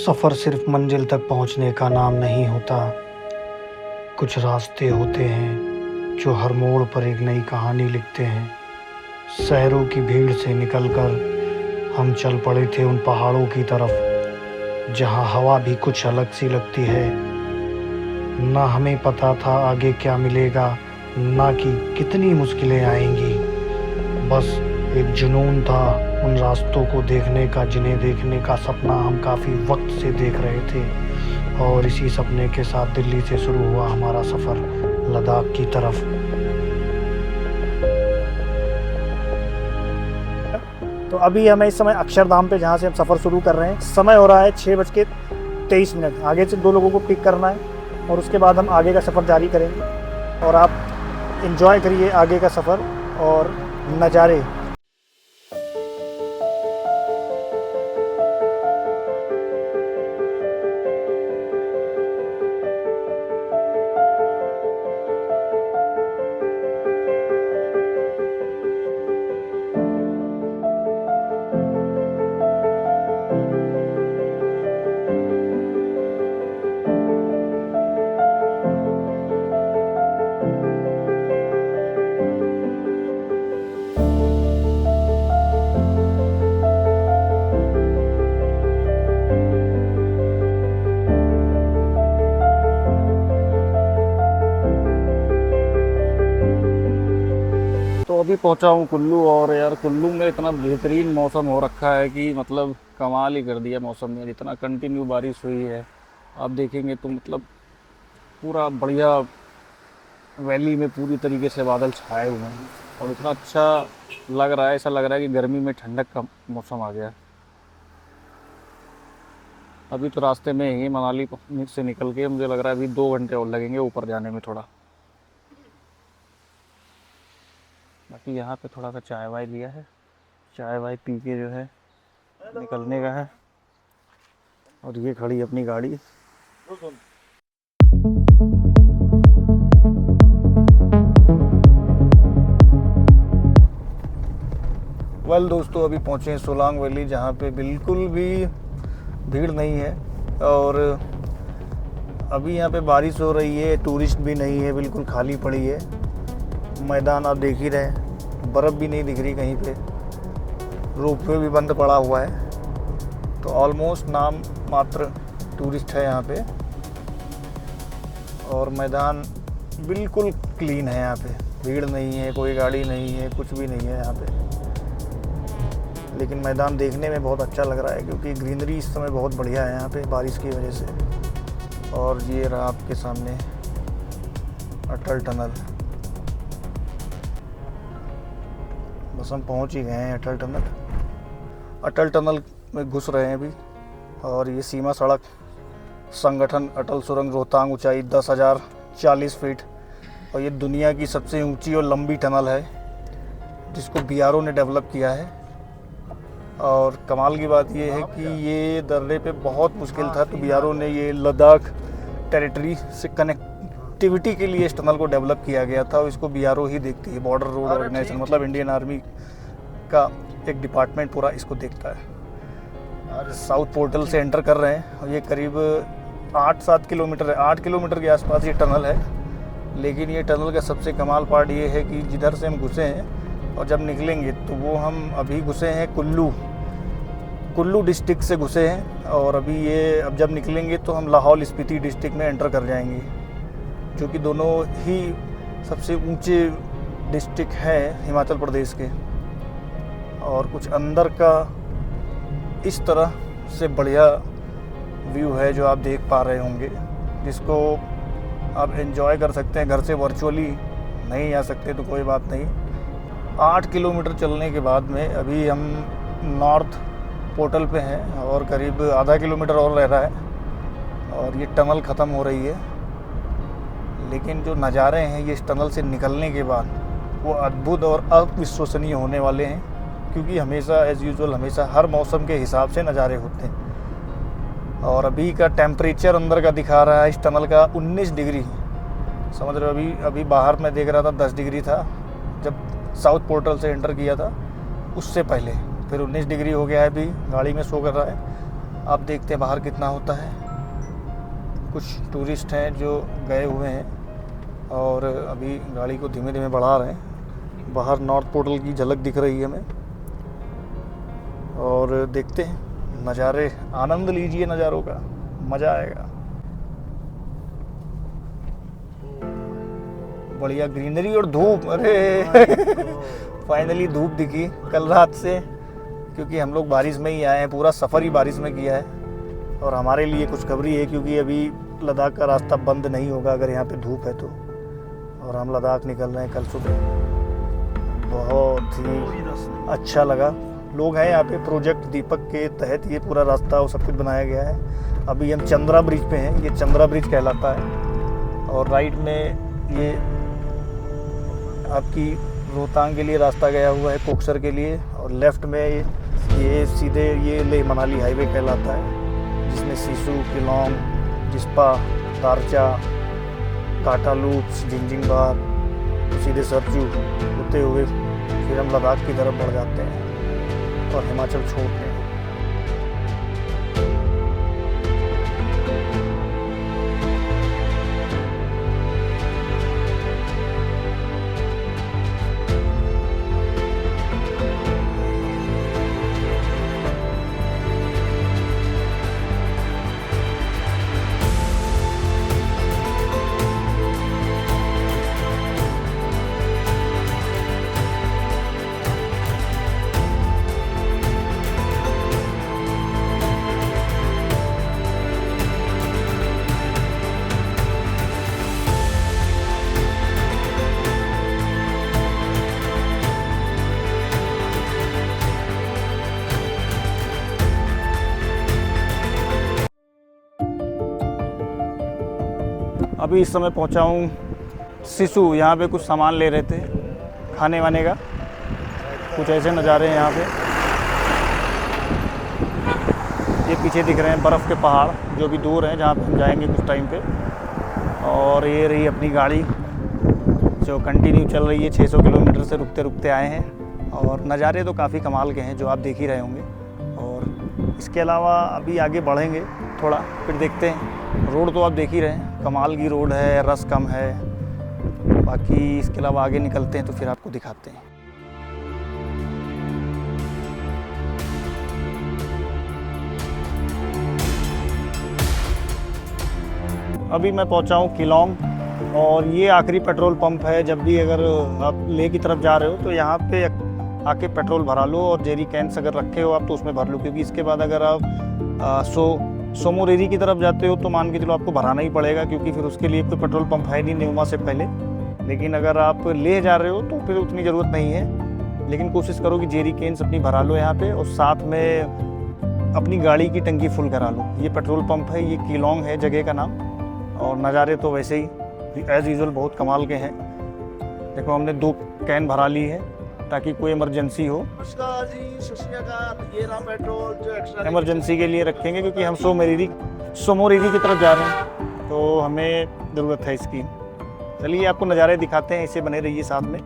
सफ़र सिर्फ मंजिल तक पहुंचने का नाम नहीं होता। कुछ रास्ते होते हैं जो हर मोड़ पर एक नई कहानी लिखते हैं। शहरों की भीड़ से निकलकर हम चल पड़े थे उन पहाड़ों की तरफ जहां हवा भी कुछ अलग सी लगती है। ना हमें पता था आगे क्या मिलेगा, ना कि कितनी मुश्किलें आएंगी। बस एक जुनून था उन रास्तों को देखने का जिन्हें देखने का सपना हम काफ़ी वक्त से देख रहे थे। और इसी सपने के साथ दिल्ली से शुरू हुआ हमारा सफ़र लद्दाख की तरफ। तो अभी हमें इस समय अक्षरधाम पे जहाँ से हम सफ़र शुरू कर रहे हैं, समय हो रहा है 6:23। आगे से 2 लोगों को पिक करना है और उसके बाद हम आगे का सफ़र जारी करेंगे। और आप एंजॉय करिए आगे का सफ़र और नज़ारे। तो अभी पहुंचा हूँ कुल्लू। और यार कुल्लू में इतना बेहतरीन मौसम हो रखा है कि मतलब कमाल ही कर दिया मौसम में। इतना कंटिन्यू बारिश हुई है, आप देखेंगे तो मतलब पूरा बढ़िया वैली में पूरी तरीके से बादल छाए हुए हैं और इतना अच्छा लग रहा है, ऐसा लग रहा है कि गर्मी में ठंडक का मौसम आ गया। अभी तो रास्ते में ही मनाली से निकल के मुझे लग रहा है अभी 2 घंटे और लगेंगे ऊपर जाने में थोड़ा। बाकी यहाँ पे थोड़ा सा चाय वाय लिया है, चाय वाय पी के जो है निकलने का है। और ये खड़ी अपनी गाड़ी। दोस्तों अभी पहुँचे हैं सोलांग वैली, जहाँ पे बिल्कुल भी भीड़ नहीं है। और अभी यहाँ पे बारिश हो रही है, टूरिस्ट भी नहीं है, बिल्कुल खाली पड़ी है। मैदान आप देख ही रहे हैं, बर्फ़ भी नहीं दिख रही कहीं पे, रोपवे भी बंद पड़ा हुआ है। तो ऑलमोस्ट नाम मात्र टूरिस्ट है यहाँ पे। और मैदान बिल्कुल क्लीन है, यहाँ पे भीड़ नहीं है, कोई गाड़ी नहीं है, कुछ भी नहीं है यहाँ पे। लेकिन मैदान देखने में बहुत अच्छा लग रहा है क्योंकि ग्रीनरी इस समय बहुत बढ़िया है यहाँ पे बारिश की वजह से। और ये रहा आपके सामने अटल टनल। बस हम पहुँच ही गए हैं अटल टनल। अटल टनल में घुस रहे हैं अभी। और ये सीमा सड़क संगठन अटल सुरंग रोहतांग, ऊंचाई 10,040 फीट। और ये दुनिया की सबसे ऊंची और लंबी टनल है जिसको BRO ने डेवलप किया है। और कमाल की बात ये है कि ये दर्रे पे बहुत मुश्किल था, तो BRO ने ये लद्दाख टेरिटरी से कनेक्टिविटी के लिए इस टनल को डेवलप किया गया था। और इसको BRO ही देखती है, बॉर्डर रोड ऑर्गेनाइजेशन, मतलब इंडियन आर्मी का एक डिपार्टमेंट पूरा इसको देखता है। साउथ पोर्टल से एंटर कर रहे हैं और ये करीब 8-7 किलोमीटर है, 8 किलोमीटर के आसपास ये टनल है। लेकिन ये टनल का सबसे कमाल पार्ट ये है कि जिधर से हम घुसे हैं और जब निकलेंगे तो वो हम अभी घुसे हैं कुल्लू डिस्ट्रिक्ट से घुसे हैं। और अभी ये अब जब निकलेंगे तो हम लाहौल स्पीति डिस्ट्रिक्ट में एंटर कर जाएंगे, जो कि दोनों ही सबसे ऊंचे डिस्ट्रिक्ट हैं हिमाचल प्रदेश के। और कुछ अंदर का इस तरह से बढ़िया व्यू है जो आप देख पा रहे होंगे, जिसको आप एंजॉय कर सकते हैं। घर से वर्चुअली नहीं आ सकते तो कोई बात नहीं। 8 किलोमीटर चलने के बाद में अभी हम नॉर्थ पोर्टल पे हैं और करीब आधा किलोमीटर और रह रहा है और ये टनल ख़त्म हो रही है। लेकिन जो नज़ारे हैं ये इस टनल से निकलने के बाद वो अद्भुत और अविश्वसनीय होने वाले हैं, क्योंकि हमेशा एज़ यूजुअल हमेशा हर मौसम के हिसाब से नज़ारे होते हैं। और अभी का टेम्परेचर अंदर का दिखा रहा है इस टनल का 19 डिग्री। समझ रहे हो, अभी बाहर में देख रहा था 10 डिग्री था जब साउथ पोर्टल से एंटर किया था, उससे पहले फिर 19 डिग्री हो गया है। अभी गाड़ी में शो कर रहा है आप देखते हैं बाहर कितना होता है। कुछ टूरिस्ट हैं जो गए हुए हैं और अभी गाड़ी को धीमे धीमे बढ़ा रहे हैं। बाहर नॉर्थ पोर्टल की झलक दिख रही है हमें और देखते हैं नज़ारे, आनंद लीजिए नज़ारों का, मज़ा आएगा। बढ़िया ग्रीनरी और धूप, अरे फाइनली धूप दिखी कल रात से, क्योंकि हम लोग बारिश में ही आए हैं, पूरा सफ़र ही बारिश में किया है। और हमारे लिए खुशखबरी है क्योंकि अभी लद्दाख का रास्ता बंद नहीं होगा अगर यहाँ पे धूप है तो। और हम लद्दाख निकल रहे हैं कल सुबह। बहुत ही अच्छा लगा। लोग हैं यहाँ पे, प्रोजेक्ट दीपक के तहत ये पूरा रास्ता और सब कुछ बनाया गया है। अभी हम चंद्रा ब्रिज पे हैं, ये चंद्रा ब्रिज कहलाता है। और राइट में ये आपकी रोहतांग के लिए रास्ता गया हुआ है, कोकसर के लिए। और लेफ़्ट में ये सीधे ये लेह मनाली हाईवे कहलाता है, जिसमें सिसु, किलोंग, जिस्पा, दारचा, काटालूच, जिंजिंगबार, तो सीधे सरजू होते हुए फिर हम लद्दाख की तरफ बढ़ जाते हैं और हिमाचल छोड़ते हैं। अभी इस समय पहुंचा हूँ सिसु। यहाँ पे कुछ सामान ले रहे थे खाने वाने का। कुछ ऐसे नज़ारे हैं यहाँ पे। ये पीछे दिख रहे हैं बर्फ़ के पहाड़ जो भी दूर हैं, जहाँ पे हम जाएंगे कुछ टाइम पे। और ये रही अपनी गाड़ी जो कंटिन्यू चल रही है। 600 किलोमीटर से रुकते रुकते आए हैं और नज़ारे तो काफ़ी कमाल के हैं जो आप देख ही रहे होंगे। और इसके अलावा अभी आगे बढ़ेंगे थोड़ा, फिर देखते हैं। रोड तो आप देख ही रहे हैं, कमाल की रोड है, रस कम है। बाकी इसके अलावा आगे निकलते हैं तो फिर आपको दिखाते हैं। अभी मैं पहुंचा हूं किलोंग और ये आखिरी पेट्रोल पंप है। जब भी अगर आप लेह की तरफ जा रहे हो तो यहाँ पे आके पेट्रोल भरा लो और जेरी कैंस अगर रखे हो आप तो उसमें भर लो, क्योंकि इसके बाद अगर आप सोमोरेरी की तरफ जाते हो तो मान के चलो आपको भराना ही पड़ेगा, क्योंकि फिर उसके लिए कोई पेट्रोल पंप है नहीं न्यूमा से पहले। लेकिन अगर आप लेह जा रहे हो तो फिर उतनी ज़रूरत नहीं है। लेकिन कोशिश करो कि जेरी कैंस अपनी भरा लो यहाँ पे, और साथ में अपनी गाड़ी की टंकी फुल करा लो। ये पेट्रोल पंप है, ये किलोंग है जगह का नाम। और नज़ारे तो वैसे ही एज़ यूजुअल बहुत कमाल के हैं। देखो हमने 2 कैन भरा ली है ताकि कोई इमरजेंसी हो। इमरजेंसी के लिए रखेंगे क्योंकि हम सोमोरेरी की तरफ जा रहे हैं तो हमें ज़रूरत है इसकी। चलिए आपको नज़ारे दिखाते हैं, इसे बने रहिए साथ में।